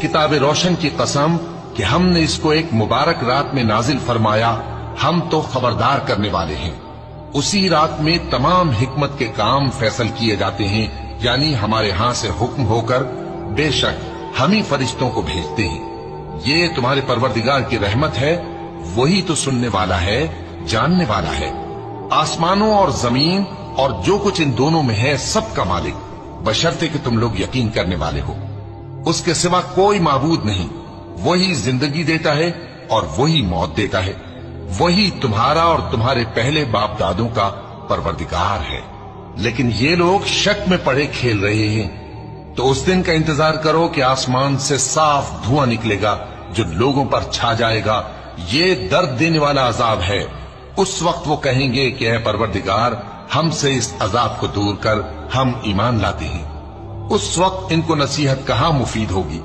किताब रोशन की कसम कि हमने इसको एक मुबारक रात में नाजिल फरमाया, हम तो खबरदार करने वाले हैं। उसी रात में तमाम हिकमत के काम फैसल किए जाते हैं, यानी हमारे यहां से हुक्म होकर बेशक हम ही फरिश्तों को भेजते हैं। ये तुम्हारे परवरदिगार की रहमत है, वही तो सुनने वाला है, जानने वाला है। आसमानों और जमीन और जो कुछ इन दोनों में है सबका मालिक, बशर्ते कि तुम लोग यकीन करने वाले हो। उसके सिवा कोई माबूद नहीं। वही जिंदगी देता है और वही मौत देता है। वही तुम्हारा और तुम्हारे पहले बाप दादों का परवरदिगार है। लेकिन ये लोग शक में पड़े खेल रहे हैं। तो उस दिन का इंतजार करो कि आसमान से साफ धुआं निकलेगा जो लोगों पर छा जाएगा। ये दर्द देने वाला अजाब है। उस वक्त वो कहेंगे कि ऐ परवरदिगार, हमसे इस अजाब को दूर कर, हम ईमान लाते हैं। उस वक्त इनको नसीहत कहां मुफीद होगी।